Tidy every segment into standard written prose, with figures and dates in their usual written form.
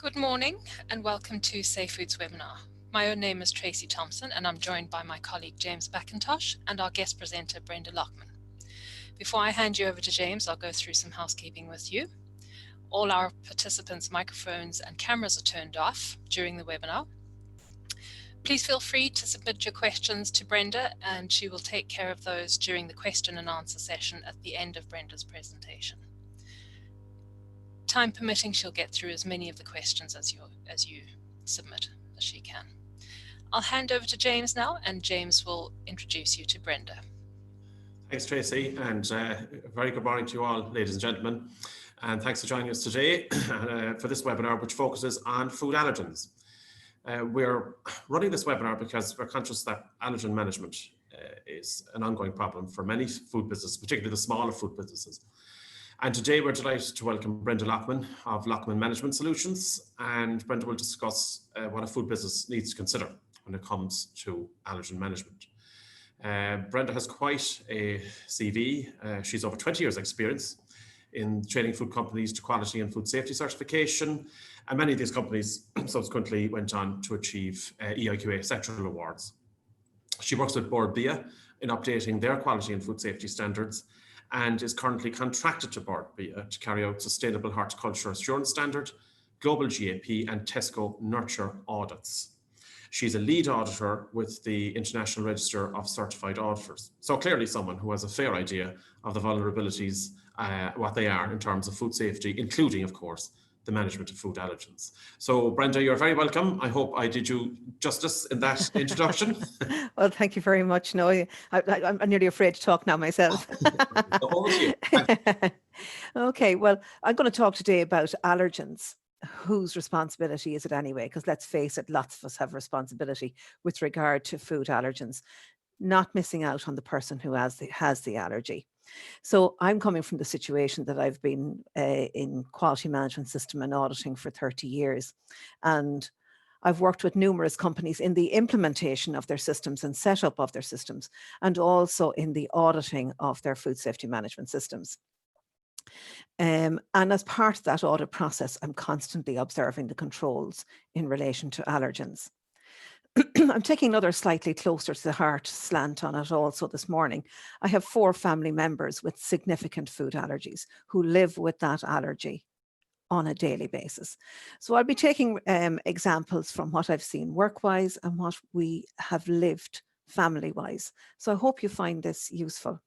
Good morning and welcome to Safe Foods webinar. My own name is Tracy Thompson and I'm joined by my colleague James McIntosh and our guest presenter Brenda Loughman. Before I hand you over to James, I'll go through some housekeeping with you. All our participants' microphones and cameras are turned off during the webinar. Please feel free to submit your questions to Brenda and she will take care of those during the question and answer session at the end of Brenda's presentation. Time permitting, she'll get through as many of the questions as you submit as she can. I'll hand over to James now and James will introduce you to Brenda. Thanks, Tracy, and a very good morning to you all, ladies and gentlemen. And thanks for joining us today for this webinar, which focuses on food allergens. We're running this webinar because we're conscious that allergen management is an ongoing problem for many food businesses, particularly the smaller food businesses. And today we're delighted to welcome Brenda Loughman of Loughman Mangement Solutions, and Brenda will discuss what a food business needs to consider when it comes to allergen management. Brenda has quite a CV. She's over 20 years experience in training food companies to quality and food safety certification, and many of these companies subsequently went on to achieve EIQA sectoral awards. She works with Board BIA in updating their quality and food safety standards, and is currently contracted to Board BIA to carry out Sustainable Horticulture Assurance Standard, Global GAP and Tesco Nurture audits. She's a lead auditor with the International Register of Certified Auditors. So clearly someone who has a fair idea of the vulnerabilities, what they are in terms of food safety, including, of course, the management of food allergens. So Brenda, you're very welcome. I hope I did you justice in that introduction. Well, thank you very much. No, I'm nearly afraid to talk now myself. Okay, well, I'm going to talk today about allergens. Whose responsibility is it anyway? Because let's face it, lots of us have responsibility with regard to food allergens, not missing out on the person who has the allergy. So I'm coming from the situation that I've been in quality management system and auditing for 30 years. And I've worked with numerous companies in the implementation of their systems and setup of their systems, and also in the auditing of their food safety management systems. And as part of that audit process, I'm constantly observing the controls in relation to allergens. I'm taking another slightly closer to the heart slant on it also this morning. I have 4 family members with significant food allergies who live with that allergy on a daily basis. So I'll be taking examples from what I've seen work-wise and what we have lived family-wise. So I hope you find this useful.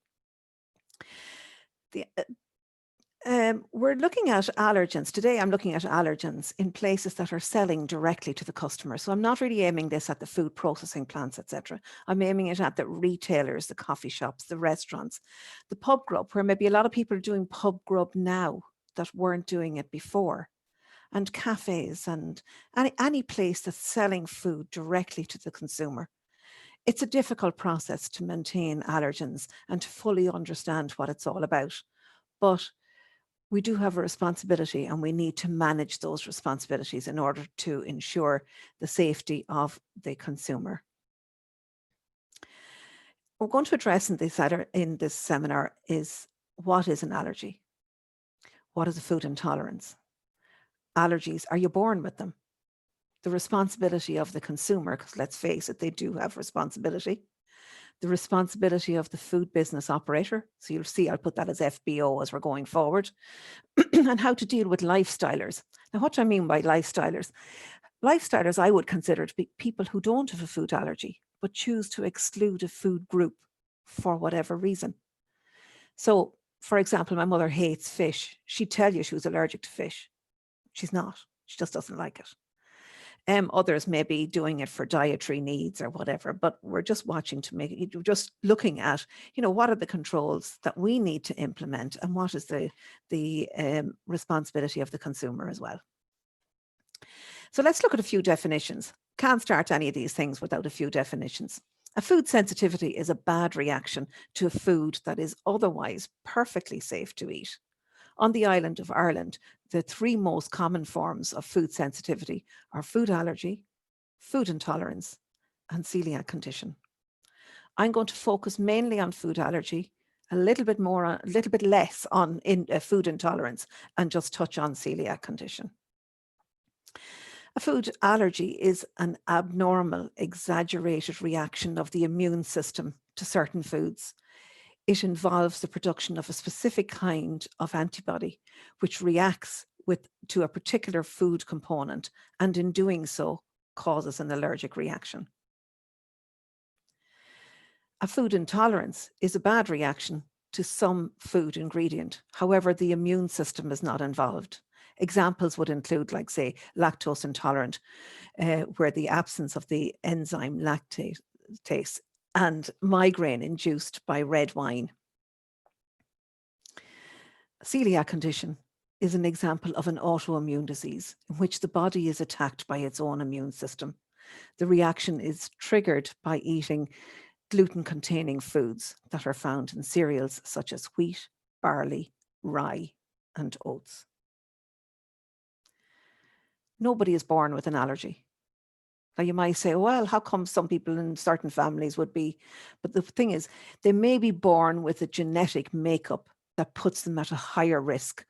We're looking at allergens. Today I'm looking at allergens in places that are selling directly to the customer. So I'm not really aiming this at the food processing plants, etc. I'm aiming it at the retailers, the coffee shops, the restaurants, the pub grub, where maybe a lot of people are doing pub grub now that weren't doing it before, and cafes and any place that's selling food directly to the consumer. It's a difficult process to maintain allergens and to fully understand what it's all about. But we do have a responsibility and we need to manage those responsibilities in order to ensure the safety of the consumer. We're going to address in this seminar is what is an allergy? What is a food intolerance? Allergies, are you born with them? The responsibility of the consumer, because let's face it, they do have responsibility. The responsibility of the food business operator. So you'll see, I'll put that as FBO as we're going forward. And how to deal with lifestylers. Now, what do I mean by lifestylers? Lifestylers I would consider to be people who don't have a food allergy, but choose to exclude a food group for whatever reason. So, for example, my mother hates fish. She'd tell you she was allergic to fish. She's not. She just doesn't like it. Others may be doing it for dietary needs or whatever, but we're just watching to make it, just looking at, what are the controls that we need to implement and what is the responsibility of the consumer as well. So let's look at a few definitions. Can't start any of these things without a few definitions. A food sensitivity is a bad reaction to a food that is otherwise perfectly safe to eat. On the island of Ireland, the 3 most common forms of food sensitivity are food allergy, food intolerance, and celiac condition. I'm going to focus mainly on food allergy, a little bit less on food intolerance, and just touch on celiac condition. A food allergy is an abnormal, exaggerated reaction of the immune system to certain foods. It involves the production of a specific kind of antibody which reacts to a particular food component, and in doing so causes an allergic reaction. A food intolerance is a bad reaction to some food ingredient. However, the immune system is not involved. Examples would include, like, say, lactose intolerant, where the absence of the enzyme lactase, and migraine induced by red wine. Celiac condition is an example of an autoimmune disease in which the body is attacked by its own immune system. The reaction is triggered by eating gluten-containing foods that are found in cereals such as wheat, barley, rye, and oats. Nobody is born with an allergy. Now you might say, well, how come some people in certain families would be? But the thing is, they may be born with a genetic makeup that puts them at a higher risk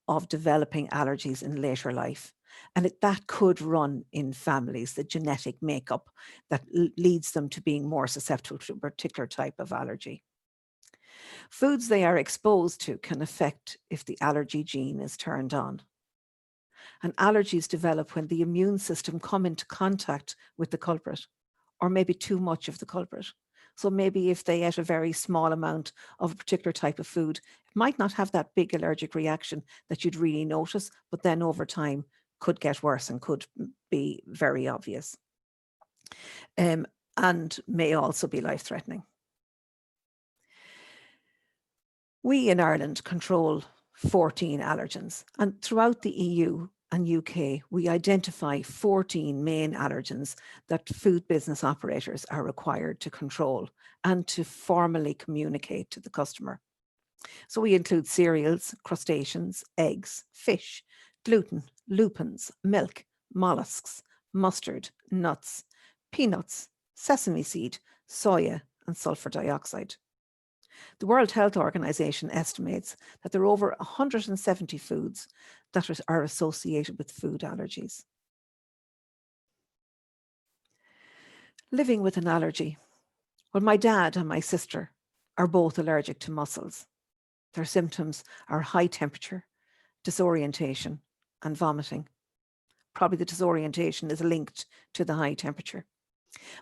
of developing allergies in later life. And that could run in families, the genetic makeup that leads them to being more susceptible to a particular type of allergy. Foods they are exposed to can affect if the allergy gene is turned on. And allergies develop when the immune system come into contact with the culprit, or maybe too much of the culprit. So maybe if they ate a very small amount of a particular type of food, it might not have that big allergic reaction that you'd really notice, but then over time could get worse and could be very obvious. And may also be life-threatening. We in Ireland control 14 allergens, and throughout the EU and UK, we identify 14 main allergens that food business operators are required to control and to formally communicate to the customer. So we include cereals, crustaceans, eggs, fish, gluten, lupins, milk, mollusks, mustard, nuts, peanuts, sesame seed, soya, and sulfur dioxide. The World Health Organization estimates that there are over 170 foods that are associated with food allergies. Living with an allergy. Well, my dad and my sister are both allergic to mussels. Their symptoms are high temperature, disorientation, and vomiting. Probably the disorientation is linked to the high temperature.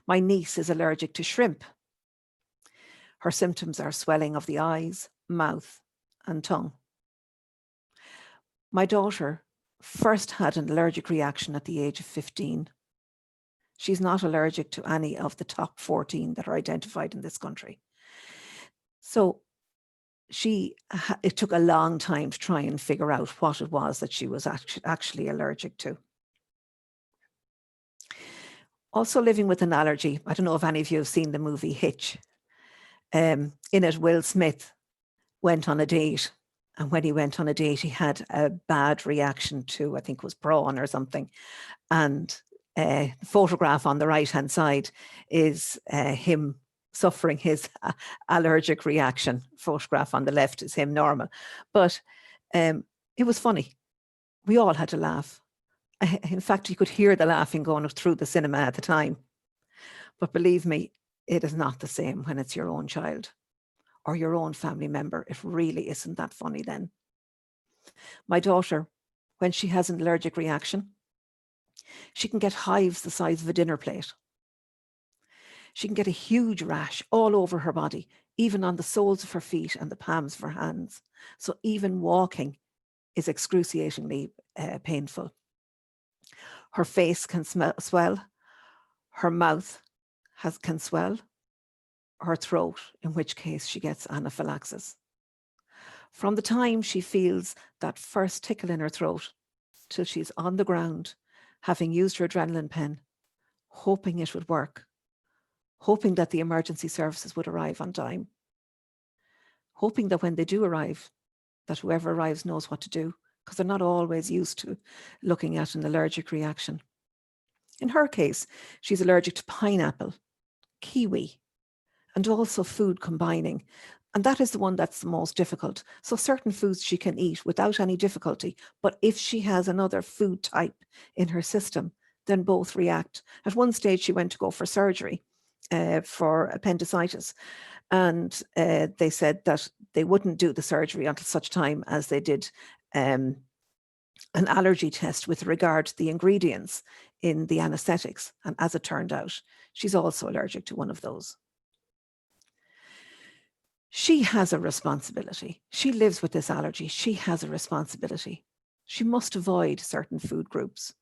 My niece is allergic to shrimp. Her symptoms are swelling of the eyes, mouth, and tongue. My daughter first had an allergic reaction at the age of 15. She's not allergic to any of the top 14 that are identified in this country. So it took a long time to try and figure out what it was that she was actually allergic to. Also living with an allergy, I don't know if any of you have seen the movie Hitch. In it, Will Smith went on a date, and when he went on a date, he had a bad reaction to, I think it was prawn or something. And the photograph on the right-hand side is him suffering his allergic reaction. Photograph on the left is him normal. But it was funny. We all had to laugh. In fact, you could hear the laughing going through the cinema at the time. But believe me, it is not the same when it's your own child or your own family member. It really isn't that funny then. My daughter, when she has an allergic reaction, she can get hives the size of a dinner plate. She can get a huge rash all over her body, even on the soles of her feet and the palms of her hands. So even walking is excruciatingly painful. Her face can swell. Her mouth can swell. Her throat, in which case she gets anaphylaxis. From the time she feels that first tickle in her throat till she's on the ground, having used her adrenaline pen, hoping it would work, hoping that the emergency services would arrive on time, hoping that when they do arrive, that whoever arrives knows what to do, because they're not always used to looking at an allergic reaction. In her case, she's allergic to pineapple, kiwi, and also food combining And that is the one that's the most difficult. So certain foods she can eat without any difficulty, but if she has another food type in her system, then both react. At one stage, she went to go for surgery for appendicitis. And they said that they wouldn't do the surgery until such time as they did an allergy test with regard to the ingredients in the anesthetics. And as it turned out, she's also allergic to one of those. She has a responsibility. She lives with this allergy. She has a responsibility. She must avoid certain food groups.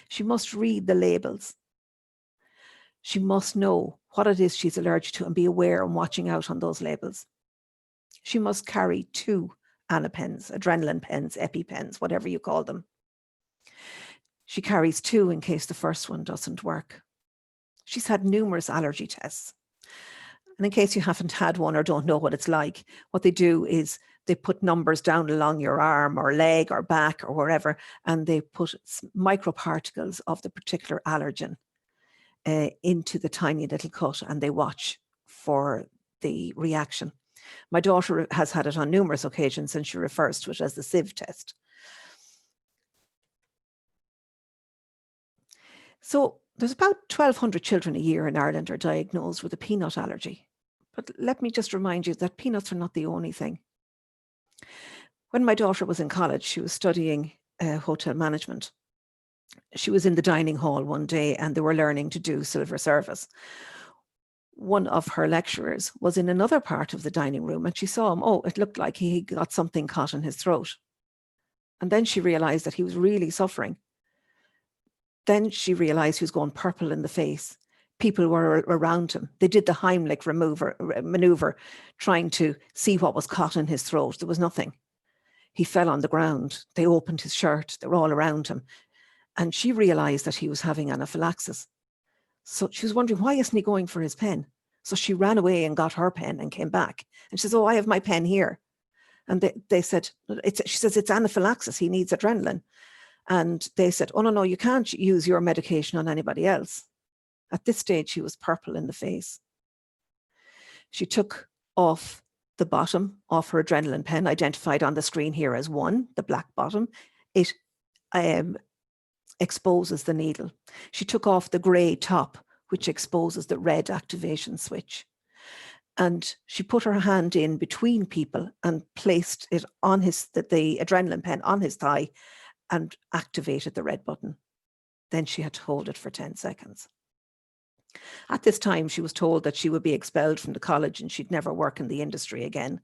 She must read the labels. She must know what it is she's allergic to and be aware and watching out on those labels. She must carry 2 anapens, adrenaline pens, EpiPens, whatever you call them. She carries 2 in case the first one doesn't work. She's had numerous allergy tests. And in case you haven't had one or don't know what it's like, what they do is they put numbers down along your arm or leg or back or wherever, and they put microparticles of the particular allergen into the tiny little cut, and they watch for the reaction. My daughter has had it on numerous occasions, and she refers to it as the sieve test. So there's about 1,200 children a year in Ireland are diagnosed with a peanut allergy. But let me just remind you that peanuts are not the only thing. When my daughter was in college, she was studying hotel management. She was in the dining hall one day and they were learning to do silver service. One of her lecturers was in another part of the dining room and she saw him. Oh, it looked like he got something caught in his throat. And then she realized that he was really suffering. Then she realized he was going purple in the face. People were around him. They did the Heimlich maneuver, trying to see what was caught in his throat. There was nothing. He fell on the ground. They opened his shirt. They were all around him. And she realized that he was having anaphylaxis. So she was wondering, why isn't he going for his pen? So she ran away and got her pen and came back. And she says, oh, I have my pen here. And they said, she says, it's anaphylaxis. He needs adrenaline. And they said, oh, no, you can't use your medication on anybody else. At this stage, she was purple in the face. She took off the bottom of her adrenaline pen, identified on the screen here as 1, the black bottom. It exposes the needle. She took off the grey top, which exposes the red activation switch. And she put her hand in between people and placed it on the adrenaline pen on his thigh and activated the red button. Then she had to hold it for 10 seconds. At this time, she was told that she would be expelled from the college and she'd never work in the industry again.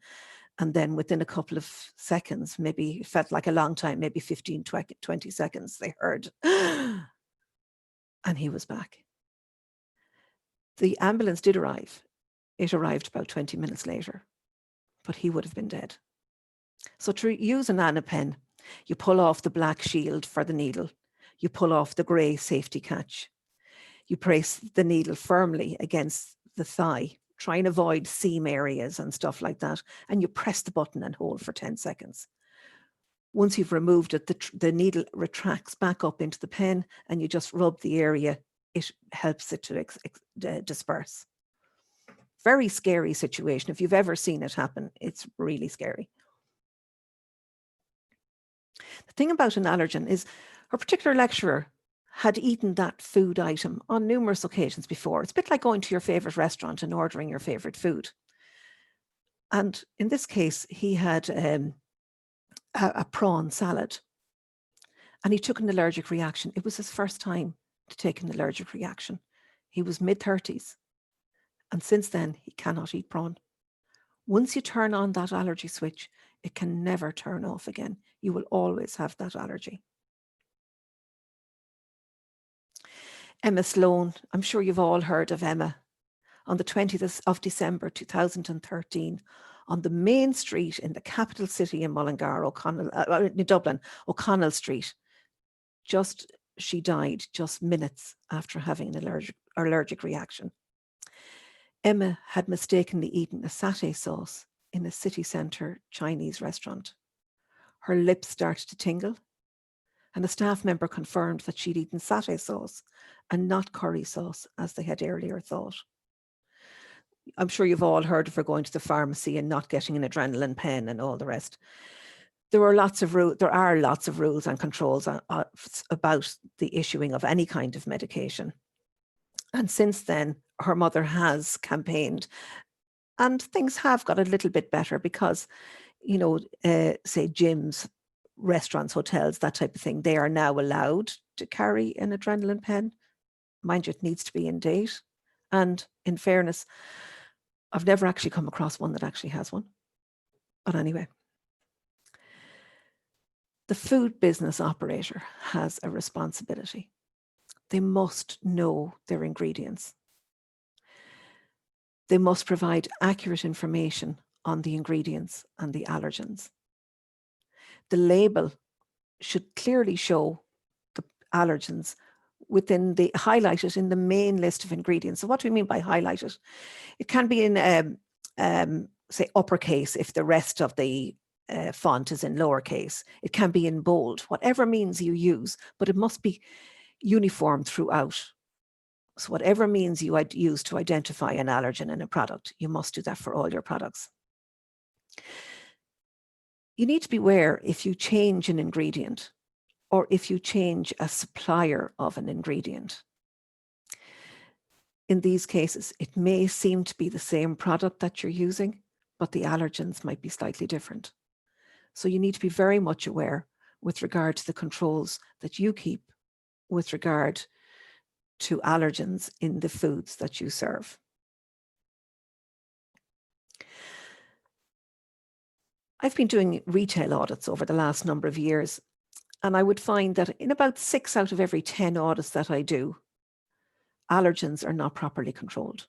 And then within a couple of seconds, maybe it felt like a long time, maybe 15, 20 seconds, they heard, and he was back. The ambulance did arrive. It arrived about 20 minutes later, but he would have been dead. So to use an AnaPen, you pull off the black shield for the needle. You pull off the grey safety catch. You place the needle firmly against the thigh, try and avoid seam areas and stuff like that. And you press the button and hold for 10 seconds. Once you've removed it, the needle retracts back up into the pen and you just rub the area. It helps it to disperse. Very scary situation. If you've ever seen it happen, it's really scary. The thing about an allergen is her particular lecturer had eaten that food item on numerous occasions before. It's a bit like going to your favorite restaurant and ordering your favorite food. And in this case, he had a prawn salad and he took an allergic reaction. It was his first time to take an allergic reaction. He was mid-30s. And since then, he cannot eat prawn. Once you turn on that allergy switch, it can never turn off again. You will always have that allergy. Emma Sloan, I'm sure you've all heard of Emma. On the 20th of December 2013, on the main street in the capital city in Mullingar, in Dublin, O'Connell Street, she died just minutes after having an allergic reaction. Emma had mistakenly eaten a satay sauce in a city centre Chinese restaurant. Her lips started to tingle, and a staff member confirmed that she'd eaten satay sauce and not curry sauce, as they had earlier thought. I'm sure you've all heard of her going to the pharmacy and not getting an adrenaline pen and all the rest. There are lots of rules and controls about the issuing of any kind of medication. And since then, her mother has campaigned, and things have got a little bit better because, say gyms, restaurants, hotels, that type of thing, they are now allowed to carry an adrenaline pen. Mind you, it needs to be in date. And in fairness, I've never actually come across one that actually has one. But anyway, the food business operator has a responsibility. They must know their ingredients. They must provide accurate information on the ingredients and the allergens. The label should clearly show the allergens highlighted in the main list of ingredients. So what do we mean by highlighted? It can be in, say, uppercase if the rest of the font is in lowercase. It can be in bold, whatever means you use, but it must be uniform throughout. So whatever means you use to identify an allergen in a product, you must do that for all your products. You need to be aware if you change an ingredient or if you change a supplier of an ingredient. In these cases, it may seem to be the same product that you're using, but the allergens might be slightly different. So you need to be very much aware with regard to the controls that you keep with regard to allergens in the foods that you serve. I've been doing retail audits over the last number of years, and I would find that in about 6 out of every 10 audits that I do, allergens are not properly controlled.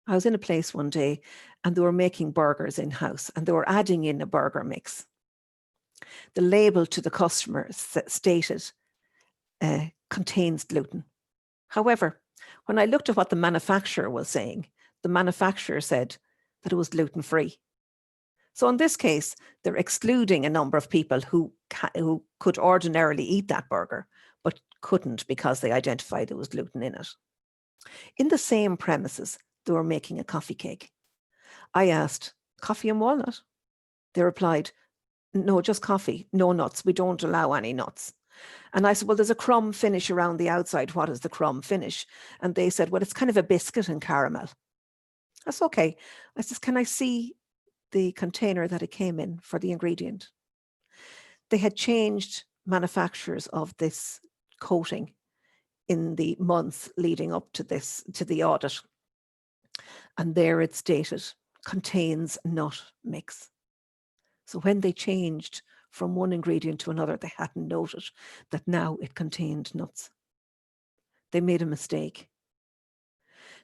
I was in a place one day and they were making burgers in-house and they were adding in a burger mix. The label to the customer stated contains gluten. However, when I looked at what the manufacturer was saying, the manufacturer said that it was gluten-free. So in this case, they're excluding a number of people who could ordinarily eat that burger, but couldn't because they identified there was gluten in it. In the same premises, they were making a coffee cake. I asked, coffee and walnut? They replied, no, just coffee, no nuts. We don't allow any nuts. And I said, well, there's a crumb finish around the outside. What is the crumb finish? And they said, well, it's kind of a biscuit and caramel. That's okay. I said, can I see the container that it came in for the ingredient? They had changed manufacturers of this coating in the months leading up to the audit. And there it stated, contains nut mix. So when they changed from one ingredient to another, they hadn't noted that now it contained nuts. They made a mistake.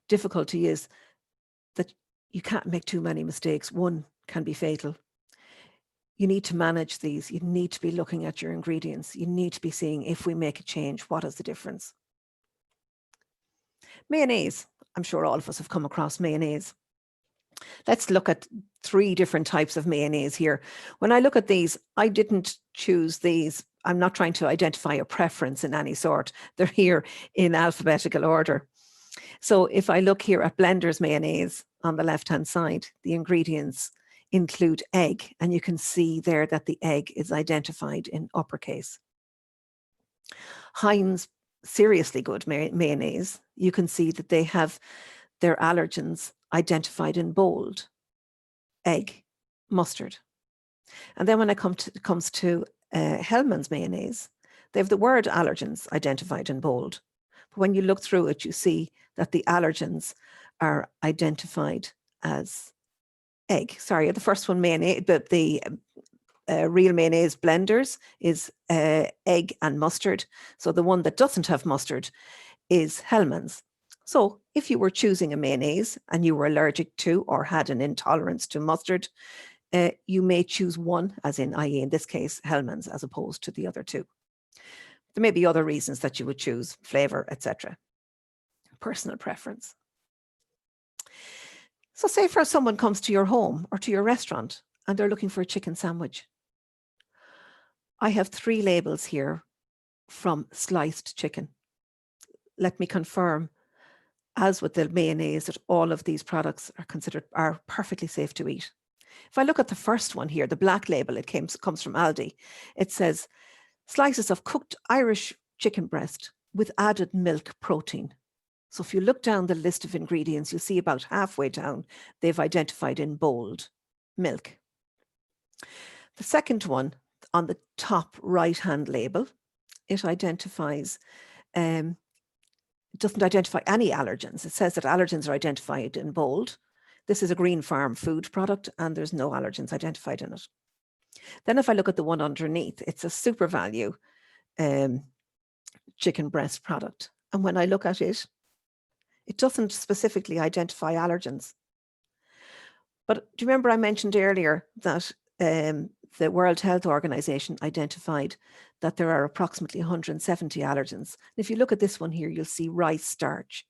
Difficulty is that you can't make too many mistakes. One can be fatal. You need to manage these. You need to be looking at your ingredients. You need to be seeing if we make a change, what is the difference? Mayonnaise. I'm sure all of us have come across mayonnaise. Let's look at 3 different types of mayonnaise here. When I look at these, I didn't choose these. I'm not trying to identify a preference in any sort. They're here in alphabetical order. So if I look here at Blender's mayonnaise on the left-hand side, the ingredients include egg, and you can see there that the egg is identified in uppercase. Heinz Seriously Good mayonnaise, you can see that they have their allergens identified in bold: egg, mustard. And then when it comes to Hellmann's mayonnaise, they have the word allergens identified in bold. But when you look through it, you see that the allergens are identified as egg. Sorry, the first one, mayonnaise, but the real mayonnaise Blenders is egg and mustard. So the one that doesn't have mustard is Hellmann's. So if you were choosing a mayonnaise and you were allergic to or had an intolerance to mustard, you may choose one, as in, i.e. in this case, Hellmann's, as opposed to the other 2. There may be other reasons that you would choose, flavor, etc. Personal preference. So say for someone comes to your home or to your restaurant and they're looking for a chicken sandwich. I have 3 labels here from sliced chicken. Let me confirm as with the mayonnaise, that all of these products are perfectly safe to eat. If I look at the first one here, the black label, it comes from Aldi. It says slices of cooked Irish chicken breast with added milk protein. So if you look down the list of ingredients, you'll see about halfway down, they've identified in bold milk. The second one on the top right-hand label, it identifies, doesn't identify any allergens. It says that allergens are identified in bold. This is a green farm food product and there's no allergens identified in it. Then if I look at the one underneath, it's a super value chicken breast product. And when I look at it, it doesn't specifically identify allergens. But do you remember I mentioned earlier that the World Health Organization identified that there are approximately 170 allergens? And if you look at this one here, you'll see rice starch.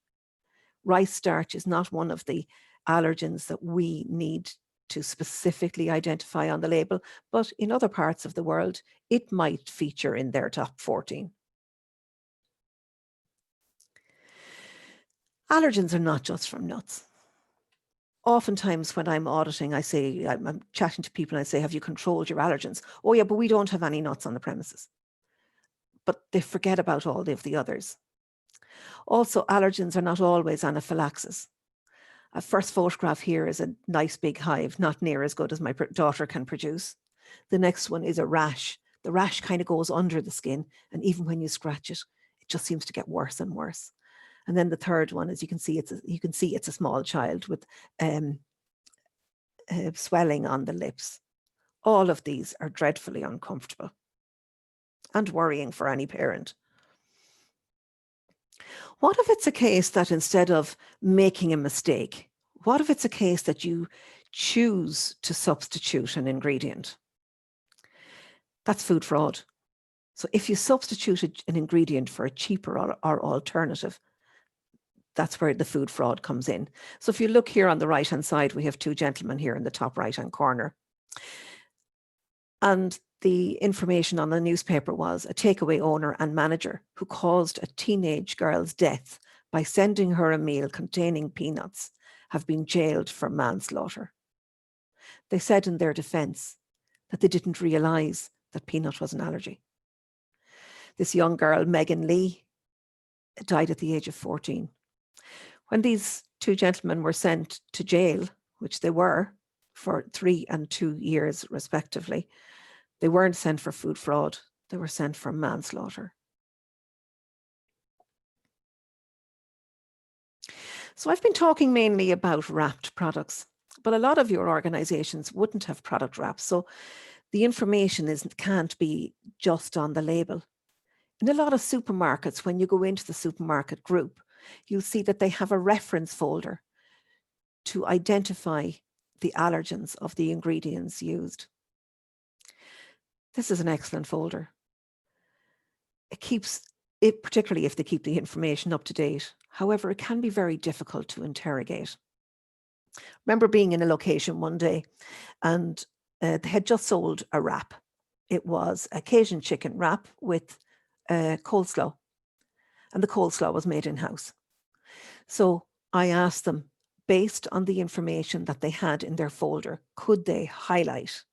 Rice starch is not one of the allergens that we need to specifically identify on the label, but in other parts of the world, it might feature in their top 14. Allergens are not just from nuts. Oftentimes when I'm auditing, I'm chatting to people and I say, have you controlled your allergens? Oh yeah, but we don't have any nuts on the premises. But they forget about all of the others. Also, allergens are not always anaphylaxis. A first photograph here is a nice big hive, not near as good as my daughter can produce. The next one is a rash. The rash kind of goes under the skin, and even when you scratch it, it just seems to get worse and worse. And then the third one, as you can see, it's a small child with swelling on the lips. All of these are dreadfully uncomfortable and worrying for any parent. What if it's a case that instead of making a mistake, what if it's a case that you choose to substitute an ingredient? That's food fraud. So if you substitute an ingredient for a cheaper or alternative, that's where the food fraud comes in. So if you look here on the right-hand side, we have two gentlemen here in the top right-hand corner. And the information on the newspaper was a takeaway owner and manager who caused a teenage girl's death by sending her a meal containing peanuts have been jailed for manslaughter. They said in their defense that they didn't realize that peanut was an allergy. This young girl, Megan Lee, died at the age of 14. When these two gentlemen were sent to jail, which they were for 3 and 2 years respectively, they weren't sent for food fraud, they were sent for manslaughter. So I've been talking mainly about wrapped products, but a lot of your organizations wouldn't have product wraps, so the information can't be just on the label. In a lot of supermarkets, when you go into the supermarket group, you'll see that they have a reference folder to identify the allergens of the ingredients used. This is an excellent folder. It keeps it, particularly if they keep the information up to date. However, it can be very difficult to interrogate. I remember being in a location one day and they had just sold a wrap. It was a Cajun chicken wrap with coleslaw, and the coleslaw was made in-house. So I asked them, based on the information that they had in their folder, could they highlight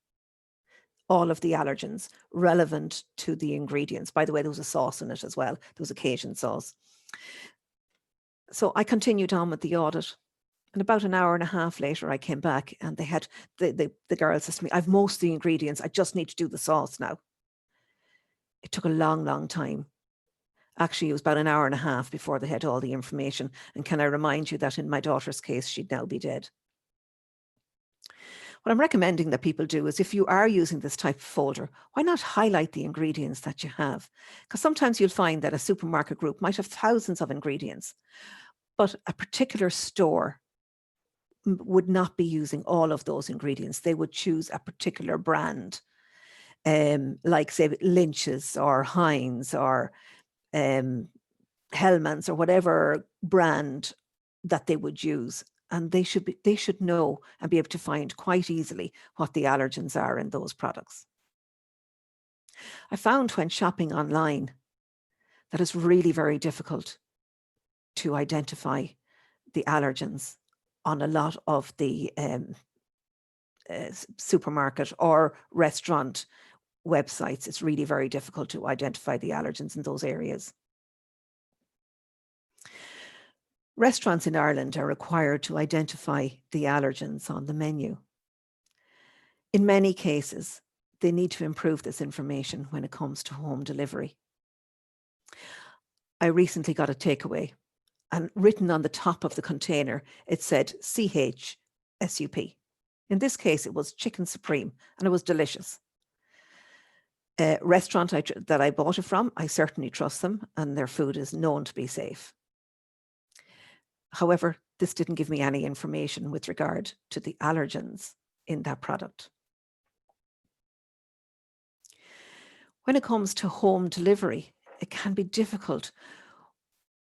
all of the allergens relevant to the ingredients? By the way, there was a sauce in it as well. There was a Cajun sauce. So I continued on with the audit. And about an hour and a half later, I came back and they had, the girl says to me, I've most of the ingredients. I just need to do the sauce now. It took a long, long time. Actually, it was about an hour and a half before they had all the information. And can I remind you that in my daughter's case, she'd now be dead. What I'm recommending that people do is, if you are using this type of folder, why not highlight the ingredients that you have? Because sometimes you'll find that a supermarket group might have thousands of ingredients, but a particular store would not be using all of those ingredients. They would choose a particular brand, like say Lynch's or Heinz or Hellman's or whatever brand that they would use. And they should know and be able to find quite easily what the allergens are in those products. I found when shopping online that it's really very difficult to identify the allergens on a lot of the supermarket or restaurant websites. It's really very difficult to identify the allergens in those areas. Restaurants in Ireland are required to identify the allergens on the menu. In many cases, they need to improve this information when it comes to home delivery. I recently got a takeaway, and written on the top of the container, it said CHSUP. In this case, it was chicken supreme, and it was delicious. Restaurant that I bought it from, I certainly trust them, and their food is known to be safe. However, this didn't give me any information with regard to the allergens in that product. When it comes to home delivery, it can be difficult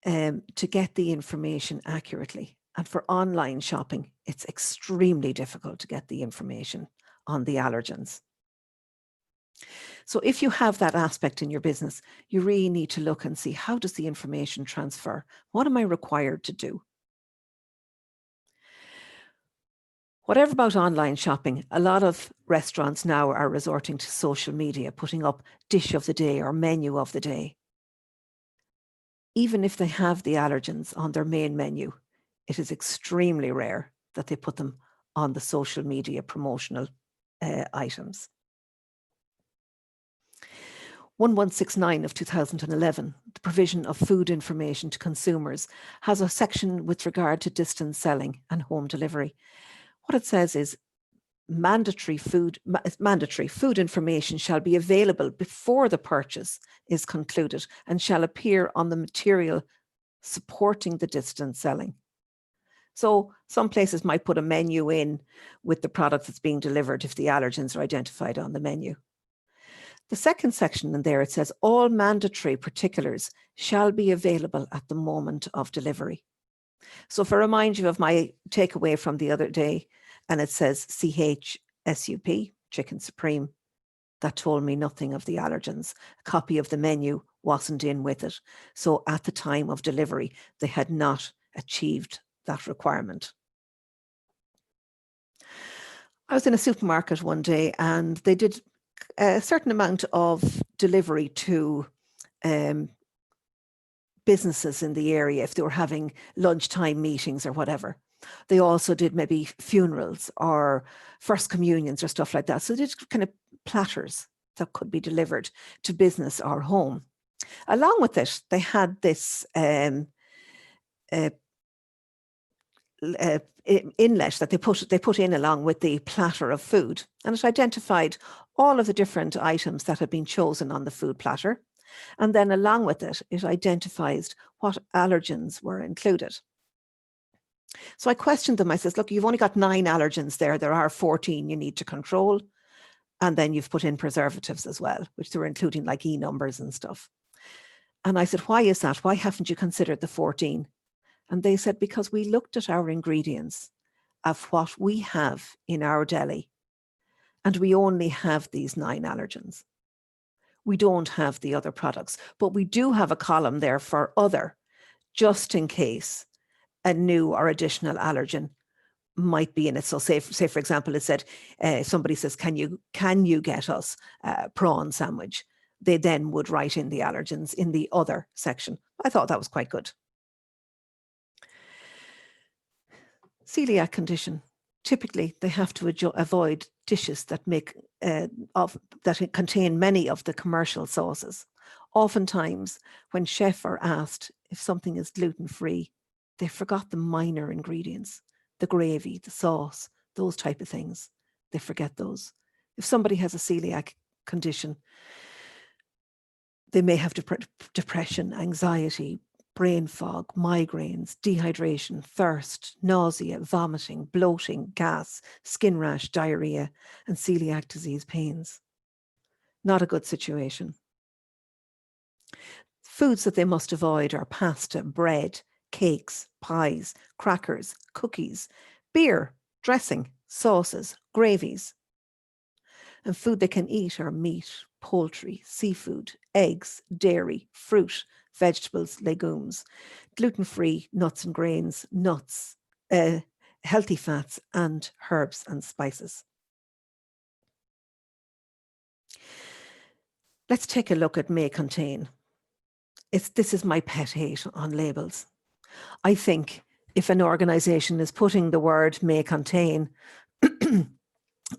to get the information accurately. And for online shopping, it's extremely difficult to get the information on the allergens. So if you have that aspect in your business, you really need to look and see, how does the information transfer? What am I required to do? Whatever about online shopping, a lot of restaurants now are resorting to social media, putting up dish of the day or menu of the day. Even if they have the allergens on their main menu, it is extremely rare that they put them on the social media promotional items. 1169 of 2011, the provision of food information to consumers, has a section with regard to distance selling and home delivery. What it says is mandatory food information shall be available before the purchase is concluded and shall appear on the material supporting the distance selling. So some places might put a menu in with the product that's being delivered if the allergens are identified on the menu. The second section in there, it says all mandatory particulars shall be available at the moment of delivery. So if I remind you of my takeaway from the other day, and it says CHSUP, chicken supreme, that told me nothing of the allergens. A copy of the menu wasn't in with it. So at the time of delivery, they had not achieved that requirement. I was in a supermarket one day and they did a certain amount of delivery to businesses in the area if they were having lunchtime meetings or whatever. They also did maybe funerals or first communions or stuff like that. So they did kind of platters that could be delivered to business or home. Along with it, they had this inlet that they put in along with the platter of food, and it identified all of the different items that had been chosen on the food platter, and then along with it, it identifies what allergens were included. So I questioned them. I says, look, you've only got 9 allergens there. There are 14 you need to control, and then you've put in preservatives as well, which they were including like E numbers and stuff. And I said, why is that? Why haven't you considered the 14? And they said, because we looked at our ingredients of what we have in our deli, and we only have these 9 allergens. We don't have the other products, but we do have a column there for other, just in case a new or additional allergen might be in it. So say for example, it said, somebody says, can you get us a prawn sandwich? They then would write in the allergens in the other section. I thought that was quite good. Celiac condition. Typically, they have to avoid dishes that that contain many of the commercial sauces. Oftentimes, when chefs are asked if something is gluten-free, they forgot the minor ingredients, the gravy, the sauce, those type of things. They forget those. If somebody has a celiac condition, they may have depression, anxiety, brain fog, migraines, dehydration, thirst, nausea, vomiting, bloating, gas, skin rash, diarrhea, and celiac disease pains. Not a good situation. Foods that they must avoid are pasta, bread, cakes, pies, crackers, cookies, beer, dressing, sauces, gravies. And food they can eat are meat, poultry, seafood, eggs, dairy, fruit, vegetables, legumes, gluten-free nuts and grains, nuts, healthy fats, and herbs and spices. Let's take a look at may contain. This is my pet hate on labels. I think if an organization is putting the word may contain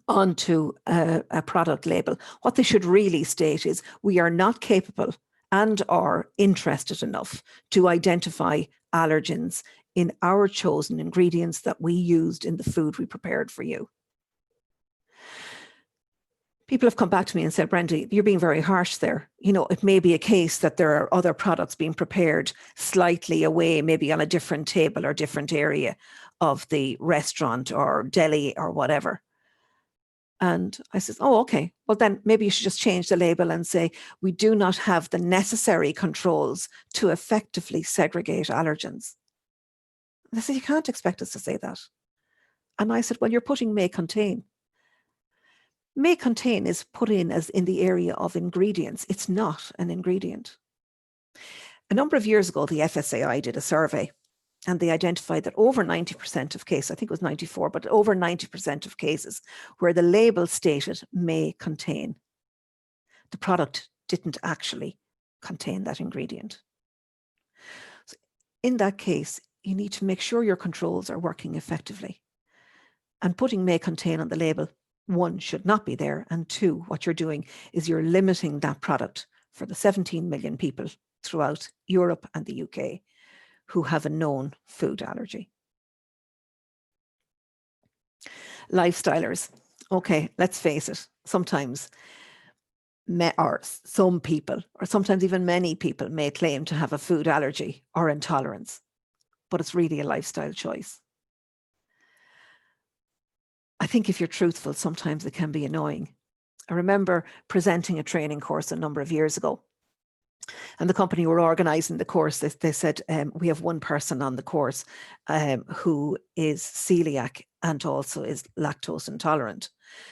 onto a product label, what they should really state is we are not capable and are interested enough to identify allergens in our chosen ingredients that we used in the food we prepared for you. People have come back to me and said, Brenda, you're being very harsh there. You know, it may be a case that there are other products being prepared slightly away, maybe on a different table or different area of the restaurant or deli or whatever. And I said, oh, okay. Well, then maybe you should just change the label and say, we do not have the necessary controls to effectively segregate allergens. And they said, you can't expect us to say that. And I said, well, you're putting may contain. May contain is put in as in the area of ingredients. It's not an ingredient. A number of years ago, the FSAI did a survey and they identified that over 90% of cases, I think it was 94, but over 90% of cases where the label stated may contain, the product didn't actually contain that ingredient. So in that case, you need to make sure your controls are working effectively. And putting may contain on the label, one, should not be there, and two, what you're doing is you're limiting that product for the 17 million people throughout Europe and the UK who have a known food allergy. Lifestylers. Okay, let's face it, sometimes some people, or sometimes even many people, may claim to have a food allergy or intolerance, but it's really a lifestyle choice. I think if you're truthful, sometimes it can be annoying. I remember presenting a training course a number of years ago, and the company were organising the course. They said, we have one person on the course who is celiac and also is lactose intolerant.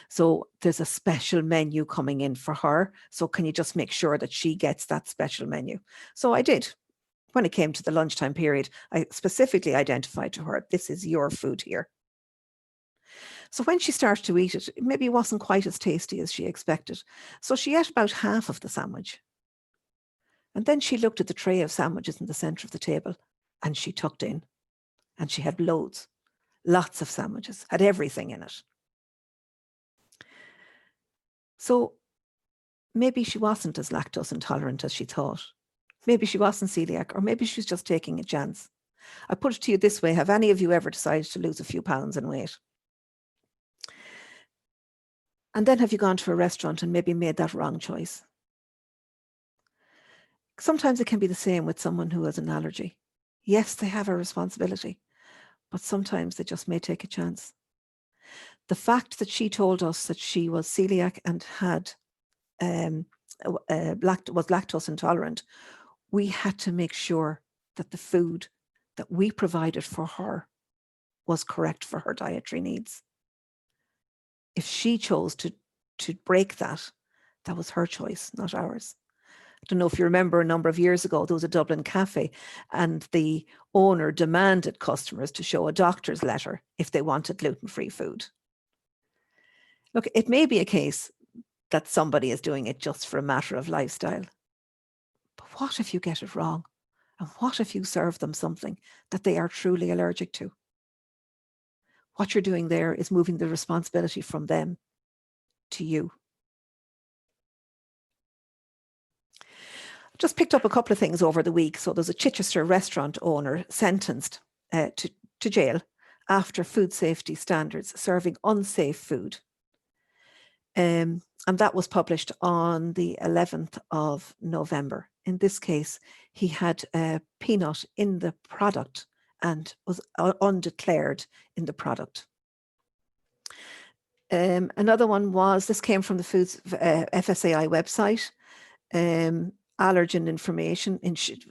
So there's a special menu coming in for her. So can you just make sure that she gets that special menu? So I did. When it came to the lunchtime period, I specifically identified to her, this is your food here. So when she started to eat it, maybe it wasn't quite as tasty as she expected. So she ate about half of the sandwich. And then she looked at the tray of sandwiches in the centre of the table and she tucked in. And she had loads, lots of sandwiches, had everything in it. So maybe she wasn't as lactose intolerant as she thought. Maybe she wasn't celiac, or maybe she was just taking a chance. I put it to you this way, have any of you ever decided to lose a few pounds in weight? And then have you gone to a restaurant and maybe made that wrong choice? Sometimes it can be the same with someone who has an allergy. Yes, they have a responsibility, but sometimes they just may take a chance. The fact that she told us that she was celiac and had was lactose intolerant, we had to make sure that the food that we provided for her was correct for her dietary needs. If she chose to break that, that was her choice, not ours. I don't know if you remember, a number of years ago, there was a Dublin cafe and the owner demanded customers to show a doctor's letter if they wanted gluten-free food. Look, it may be a case that somebody is doing it just for a matter of lifestyle. But what if you get it wrong? And what if you serve them something that they are truly allergic to? What you're doing there is moving the responsibility from them to you. Just picked up a couple of things over the week. So there's a Chichester restaurant owner sentenced to jail after food safety standards serving unsafe food. And that was published on the 11th of November. In this case, he had a peanut in the product and was undeclared in the product. Another one was, this came from the Foods FSAI website, allergen information.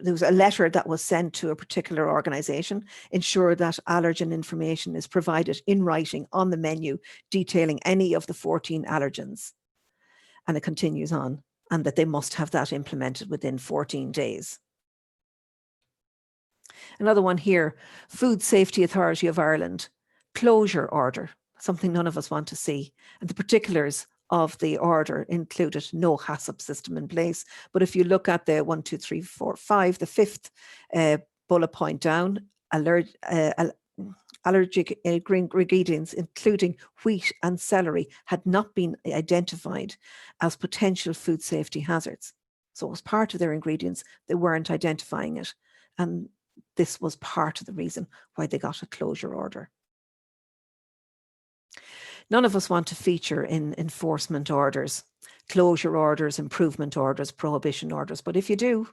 There was a letter that was sent to a particular organisation, ensure that allergen information is provided in writing on the menu, detailing any of the 14 allergens and it continues on, and that they must have that implemented within 14 days. Another one here, Food Safety Authority of Ireland, closure order, something none of us want to see. And the particulars of the order included no HACCP system in place. But if you look at the 1, 2, 3, 4, 5, the fifth bullet point down, allergic ingredients, including wheat and celery, had not been identified as potential food safety hazards. So it was part of their ingredients. They weren't identifying it. And this was part of the reason why they got a closure order. None of us want to feature in enforcement orders, closure orders, improvement orders, prohibition orders. But if you do,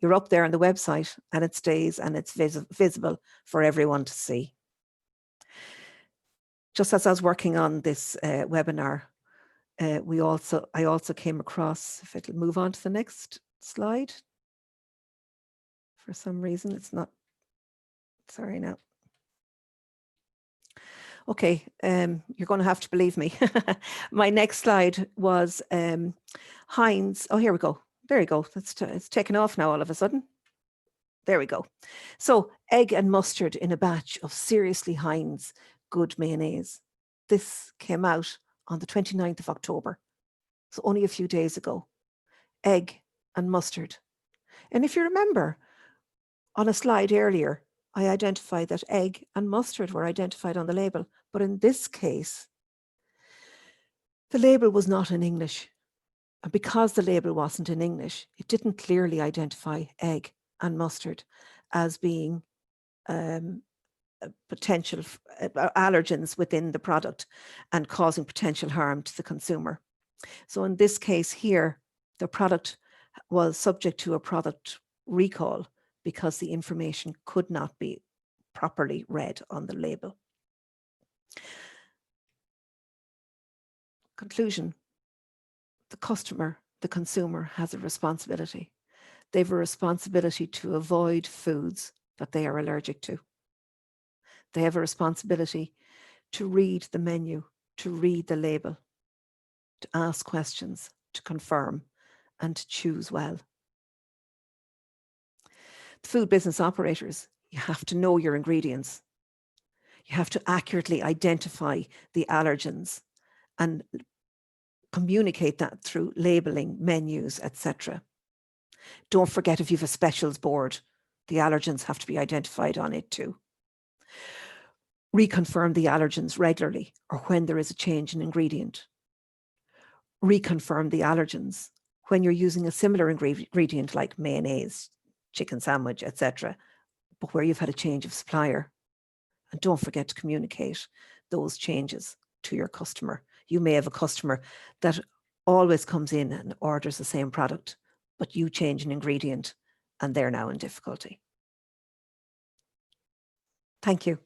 you're up there on the website and it stays and it's visible for everyone to see. Just as I was working on this webinar, I also came across, if it'll move on to the next slide. For some reason, it's not, sorry now. Okay, you're going to have to believe me. My next slide was Heinz. Oh, here we go. There you go. It's taken off now all of a sudden. There we go. So egg and mustard in a batch of seriously Heinz good mayonnaise. This came out on the 29th of October. So only a few days ago. Egg and mustard. And if you remember, on a slide earlier, I identified that egg and mustard were identified on the label. But in this case, the label was not in English. And because the label wasn't in English, it didn't clearly identify egg and mustard as being potential allergens within the product and causing potential harm to the consumer. So in this case here, the product was subject to a product recall because the information could not be properly read on the label. Conclusion, the customer, the consumer has a responsibility. They have a responsibility to avoid foods that they are allergic to. They have a responsibility to read the menu, to read the label, to ask questions, to confirm, and to choose well. The food business operators, you have to know your ingredients. You have to accurately identify the allergens and communicate that through labeling, menus, etc. Don't forget, if you have a specials board, the allergens have to be identified on it too. Reconfirm the allergens regularly or when there is a change in ingredient. Reconfirm the allergens when you're using a similar ingredient like mayonnaise, chicken sandwich, etc., but where you've had a change of supplier. And don't forget to communicate those changes to your customer. You may have a customer that always comes in and orders the same product, but you change an ingredient and they're now in difficulty. Thank you.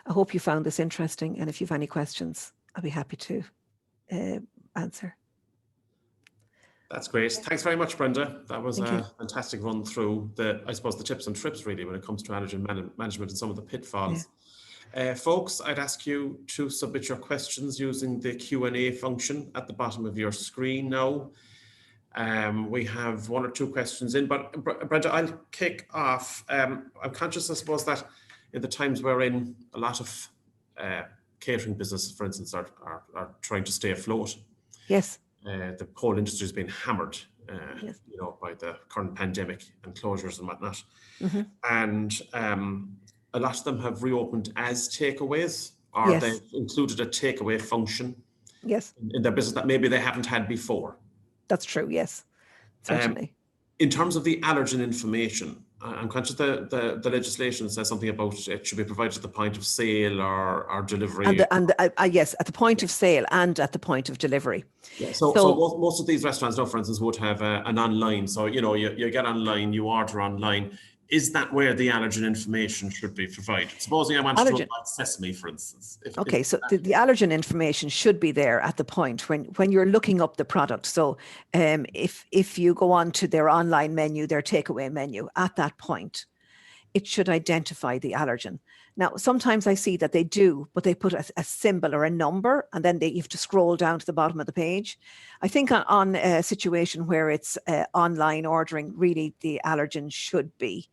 I hope you found this interesting, and if you have any questions, I'll be happy to answer. That's great. Thanks very much, Brenda. That was a fantastic run through I suppose, the tips and trips really when it comes to allergen management and some of the pitfalls. Yeah. Folks, I'd ask you to submit your questions using the Q&A function at the bottom of your screen now. We have 1 or 2 questions in, but Brenda, I'll kick off. I'm conscious, I suppose, that in the times we're in, a lot of catering businesses, for instance, are trying to stay afloat. Yes. The whole industry has been hammered, yes. you know, by the current pandemic and closures and whatnot. Mm-hmm. And a lot of them have reopened as takeaways, or yes. they've included a takeaway function yes. in their business that maybe they haven't had before. That's true, yes, certainly. In terms of the allergen information, I'm conscious the legislation says something about it should be provided at the point of sale or delivery. Yes, at the point of sale and at the point of delivery. Yeah, so most of these restaurants now, for instance, would have an online. So, you know, you get online, you order online. Is that where the allergen information should be provided? Supposing I want to talk about sesame, for instance. The allergen information should be there at the point when you're looking up the product. So if you go on to their online menu, their takeaway menu, at that point, it should identify the allergen. Now, sometimes I see that they do, but they put a symbol or a number, and then you have to scroll down to the bottom of the page. I think on a situation where it's online ordering, really the allergen should be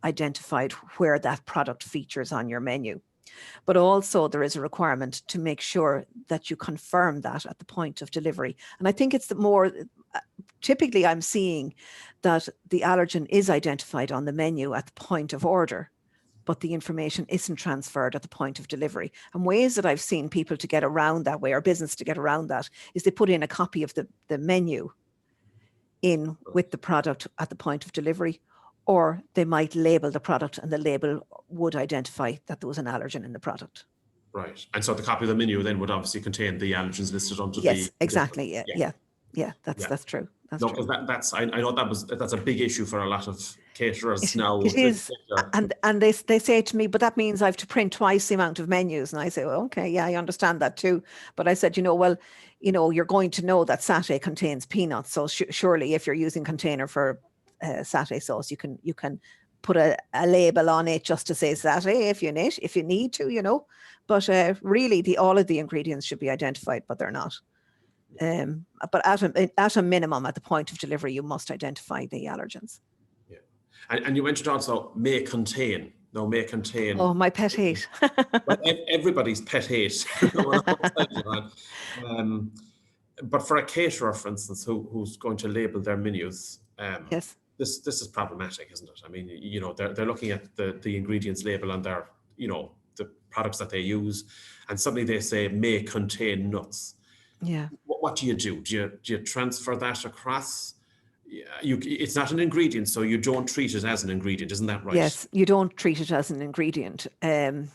identified where that product features on your menu. But also there is a requirement to make sure that you confirm that at the point of delivery. And I think it's the more, typically I'm seeing that the allergen is identified on the menu at the point of order, but the information isn't transferred at the point of delivery. And ways that I've seen people to get around that way, or business to get around that, is they put in a copy of the menu in with the product at the point of delivery, or they might label the product and the label would identify that there was an allergen in the product. Right. And so the copy of the menu then would obviously contain the allergens listed under Yes, exactly. Yeah, that's true. That's no, true. because I know that's a big issue for a lot of caterers now. It is, and they say to me, but that means I have to print twice the amount of menus. And I say, well, okay, yeah, I understand that too. But I said, you're going to know that satay contains peanuts. So surely if you're using container for satay sauce, you can put a label on it just to say satay if you need to, But really, all of the ingredients should be identified, but they're not. But at a minimum, at the point of delivery, you must identify the allergens. Yeah, and you mentioned also may contain. No, may contain. Oh, my pet hate. Well, everybody's pet hate. But for a caterer, for instance, who's going to label their menus, yes, this is problematic, isn't it? I mean, they're looking at the ingredients label on their, the products that they use, and suddenly they say may contain nuts. Yeah. What do you do? Do you transfer that across? It's not an ingredient, so you don't treat it as an ingredient, isn't that right? Yes, you don't treat it as an ingredient. To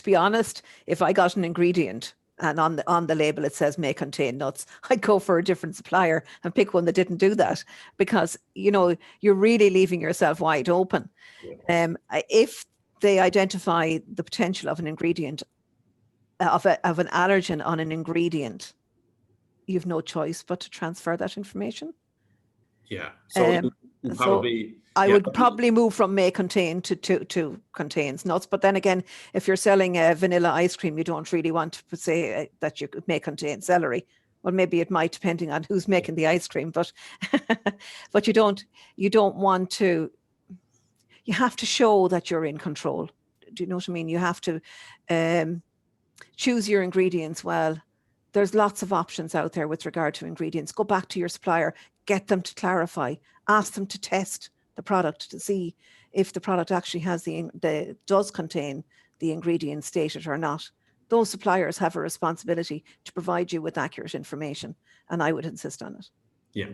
be honest, if I got an ingredient and on the label it says may contain nuts, I'd go for a different supplier and pick one that didn't do that, because you're really leaving yourself wide open. Yeah. If they identify the potential of an ingredient, of an allergen on an ingredient, you've no choice but to transfer that information. Yeah. So probably. I would probably move from may contain to contains nuts. But then again, if you're selling a vanilla ice cream, you don't really want to say that you may contain celery. Well, maybe it might, depending on who's making the ice cream. But but you don't want to. You have to show that you're in control. Do you know what I mean? You have to choose your ingredients well. There's lots of options out there with regard to ingredients. Go back to your supplier, get them to clarify, ask them to test the product to see if the product actually has does contain the ingredients stated or not. Those suppliers have a responsibility to provide you with accurate information, and I would insist on it. Yeah.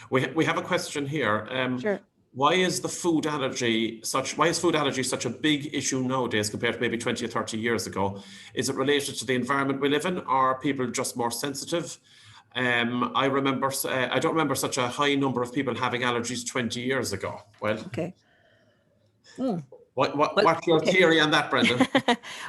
We have a question here. Sure. Why is food allergy such a big issue nowadays compared to maybe 20 or 30 years ago? Is it related to the environment we live in, or are people just more sensitive? I don't remember such a high number of people having allergies 20 years ago. Well, okay. What's your theory on that, Brenda?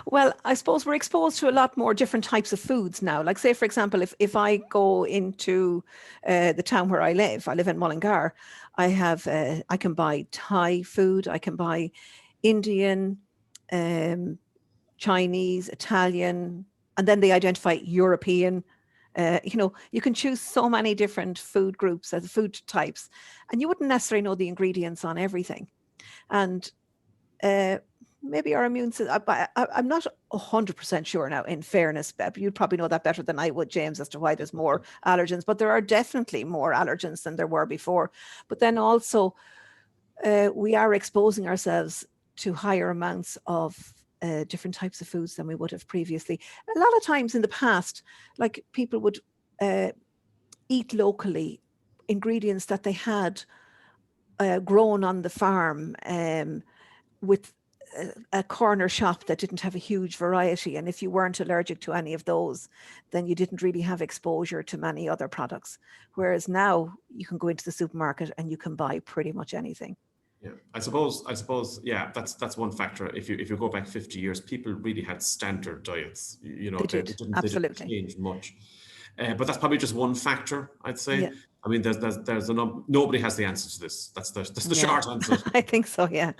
Well, I suppose we're exposed to a lot more different types of foods now. Like, say, for example, if I go into the town where I live in Mullingar, I can buy Thai food, I can buy Indian, Chinese, Italian, and then they identify European. You can choose so many different food groups, food types, and you wouldn't necessarily know the ingredients on everything. And maybe our immune system, I'm not 100% sure now, in fairness, you'd probably know that better than I would, James, as to why there's more allergens, but there are definitely more allergens than there were before. But then also we are exposing ourselves to higher amounts of different types of foods than we would have previously. A lot of times in the past, like, people would eat locally ingredients that they had grown on the farm with a corner shop that didn't have a huge variety. And if you weren't allergic to any of those, then you didn't really have exposure to many other products. Whereas now you can go into the supermarket and you can buy pretty much anything. Yeah, I suppose, yeah, that's one factor. If you go back 50 years, people really had standard diets. They didn't change much. But that's probably just one factor, I'd say. Yeah. I mean, nobody has the answer to this. That's the short answer. I think so, yeah.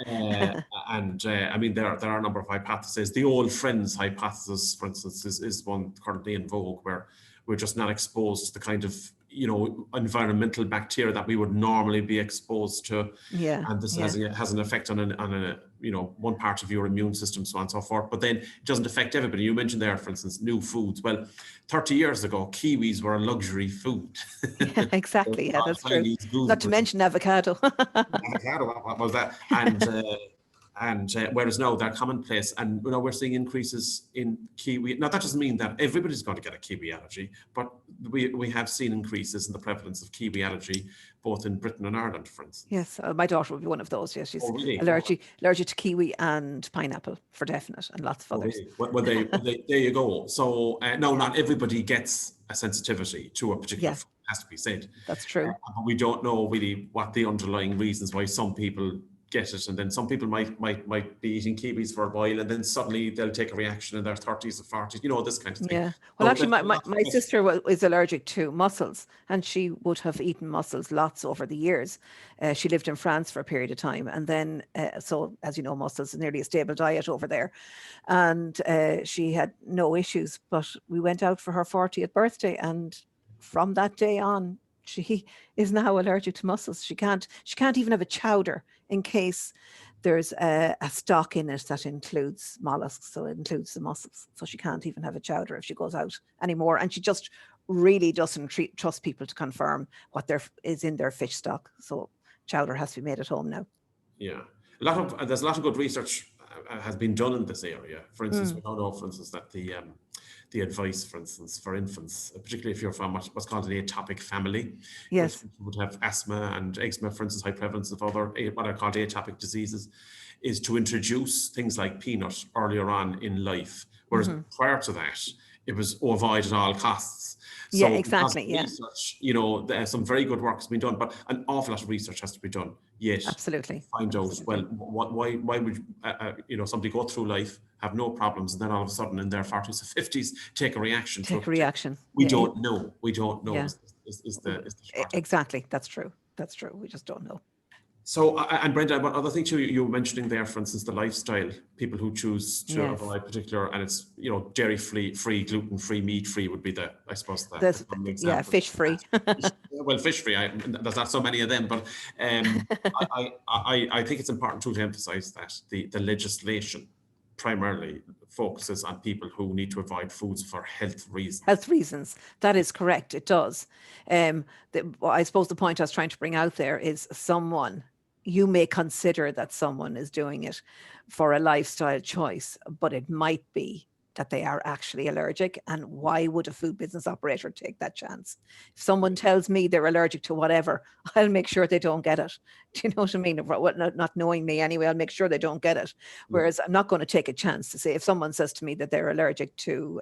I mean, there are a number of hypotheses. The old friends hypothesis, for instance, is one currently in vogue, where we're just not exposed to the kind of, environmental bacteria that we would normally be exposed to. Yeah. And this has an effect on one part of your immune system, so on and so forth. But then it doesn't affect everybody. You mentioned there, for instance, new foods. Well, 30 years ago, kiwis were a luxury food. Yeah, exactly. Yeah, that's true. Not to mention avocado. Avocado, what was that? And whereas now they're commonplace, and we're seeing increases in kiwi. Now that doesn't mean that everybody's going to get a kiwi allergy, but we have seen increases in the prevalence of kiwi allergy both in Britain and Ireland, for instance. Yes, my daughter would be one of those. Yes, she's really? allergic to kiwi and pineapple for definite, and lots of others. Really? Well, there you go. So no, not everybody gets a sensitivity to a particular food, has to be said. That's true. But we don't know really what the underlying reasons why some people get it, and then some people might be eating kiwis for a while, and then suddenly they'll take a reaction in their 30s or 40s, this kind of thing. Yeah. Well, actually, my sister is allergic to mussels, and she would have eaten mussels lots over the years. She lived in France for a period of time, and then, so as you know, mussels is nearly a stable diet over there, and she had no issues. But we went out for her 40th birthday, and from that day on, she is now allergic to mussels. She can't even have a chowder in case there's a stock in it that includes mollusks, so it includes the mussels. So she can't even have a chowder if she goes out anymore. And she just really doesn't trust people to confirm what is in their fish stock. So chowder has to be made at home now. Yeah, there's a lot of good research has been done in this area. For instance, we now know, for instance, that the advice, for instance, for infants, particularly if you're from what's called an atopic family, yes, you would have asthma and eczema, for instance, high prevalence of other what are called atopic diseases, is to introduce things like peanut earlier on in life, whereas prior to that, it was avoid at all costs. So yeah, exactly. Yeah. Research, there's some very good work has been done, but an awful lot of research has to be done yet. Absolutely. Find out, well, why would somebody go through life, have no problems, and then all of a sudden in their 40s or 50s take a reaction. We don't know. We don't know. Yeah. Is the exactly. That's true. We just don't know. So, and Brenda, what other things you were mentioning there, for instance, the lifestyle, people who choose to avoid particular, and it's, dairy free, gluten free, meat free would be I suppose fish free. Well, fish free, there's not so many of them, but I think it's important to emphasize that the legislation primarily focuses on people who need to avoid foods for health reasons. Health reasons, that is correct, it does. I suppose the point I was trying to bring out there is you may consider that someone is doing it for a lifestyle choice, but it might be that they are actually allergic. And why would a food business operator take that chance? If someone tells me they're allergic to whatever, I'll make sure they don't get it. Do you know what I mean? Not knowing me anyway, I'll make sure they don't get it. Whereas I'm not going to take a chance to say, if someone says to me that they're allergic to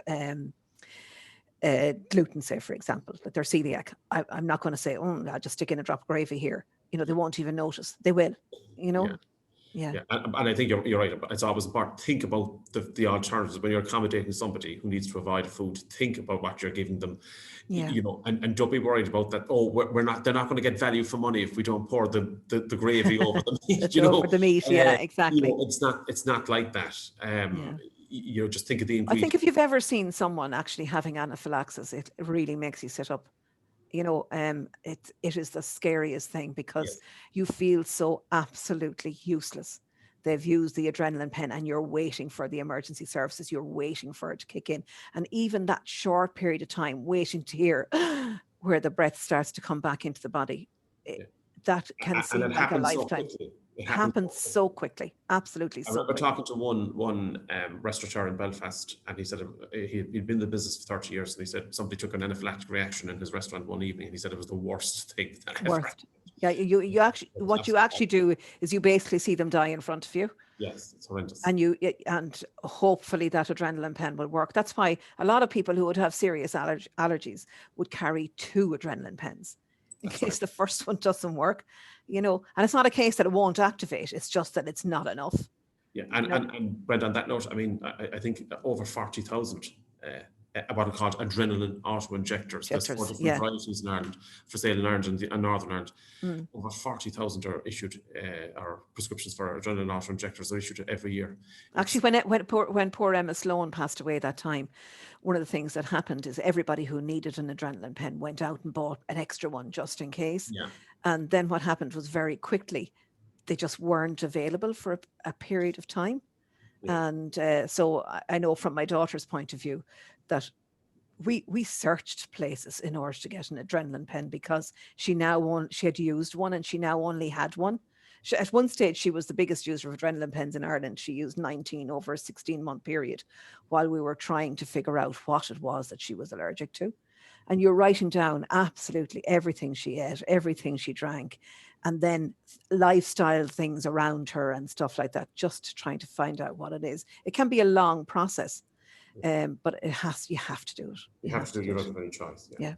gluten, say, for example, that they're celiac, I'm not going to say, I'll just stick in a drop of gravy here. They won't even notice. They will, Yeah. And I think you're right. It's always important to think about the alternatives when you're accommodating somebody who needs to avoid food. Think about what you're giving them, and don't be worried about that. They're not going to get value for money if we don't pour the gravy over the meat. Over the meat, exactly. It's not like that. Just think of the ingredients. I think if you've ever seen someone actually having anaphylaxis, it really makes you sit up. It is the scariest thing, because you feel so absolutely useless. They've used the adrenaline pen and you're waiting for the emergency services. You're waiting for it to kick in. And even that short period of time waiting to hear where the breath starts to come back into the body, that can seem like a lifetime. It happens so quickly. Absolutely. I remember talking to one restaurateur in Belfast, and he said he'd been in the business for 30 years, and he said somebody took an anaphylactic reaction in his restaurant one evening, and he said it was the worst thing that ever happened. Yeah, you actually do is you basically see them die in front of you. Yes, it's horrendous. And hopefully that adrenaline pen will work. That's why a lot of people who would have serious allergies would carry 2 adrenaline pens in case the first one doesn't work. And it's not a case that it won't activate. It's just that it's not enough. Yeah, and Brenda, on that note, I mean, I think over 40,000 what are called adrenaline auto-injectors. There's 4 different varieties in Ireland, for sale in Ireland and Northern Ireland. Over 40,000 are issued, or prescriptions for adrenaline auto-injectors are issued every year. Actually, when poor Emma Sloan passed away that time, one of the things that happened is everybody who needed an adrenaline pen went out and bought an extra one just in case. Yeah. And then what happened was very quickly, they just weren't available for a period of time. Yeah. And so I know from my daughter's point of view that we searched places in order to get an adrenaline pen, because she had used one and she now only had one. At one stage, she was the biggest user of adrenaline pens in Ireland. She used 19 over a 16-month period while we were trying to figure out what it was that she was allergic to. And you're writing down absolutely everything she ate, everything she drank, and then lifestyle things around her and stuff like that, just trying to find out what it is. It can be a long process, but you have to do it. You have to do it. You don't have any choice. Yeah.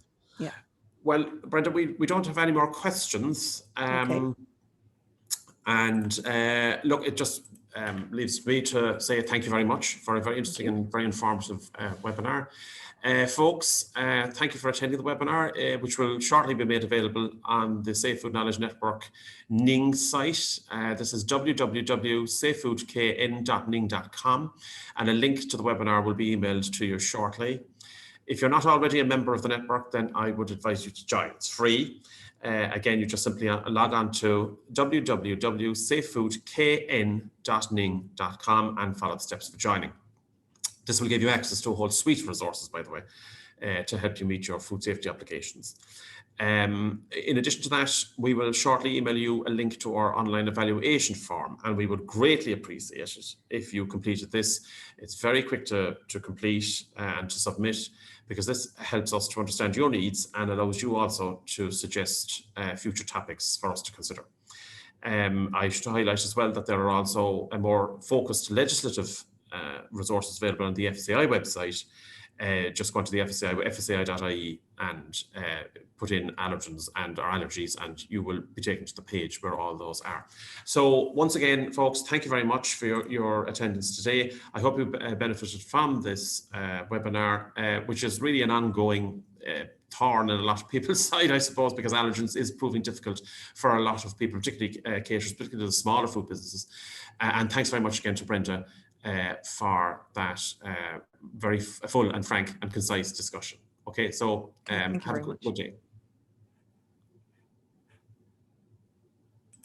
Well, Brenda, we don't have any more questions. Okay. And look, it just leaves me to say thank you very much for a very interesting and very informative webinar. Folks, thank you for attending the webinar, which will shortly be made available on the Safe Food Knowledge Network Ning site. This is www.safefoodkn.ning.com, and a link to the webinar will be emailed to you shortly. If you're not already a member of the network, then I would advise you to join. It's free. Again, you just simply log on to www.safefoodkn.ning.com and follow the steps for joining. This will give you access to a whole suite of resources, by the way, to help you meet your food safety obligations. In addition to that, we will shortly email you a link to our online evaluation form, and we would greatly appreciate it if you completed this. It's very quick to complete and to submit, because this helps us to understand your needs and allows you also to suggest future topics for us to consider. I should highlight as well that there are also a more focused legislative resources available on the FSAI website. Just go onto the fsai.ie and put in allergens and or allergies, and you will be taken to the page where all those are. So once again, folks, thank you very much for your attendance today. I hope you benefited from this webinar, which is really an ongoing thorn in a lot of people's side, I suppose, because allergens is proving difficult for a lot of people, particularly caterers, particularly the smaller food businesses. And thanks very much again to Brenda for that very full and frank and concise discussion. Okay, so have a good day.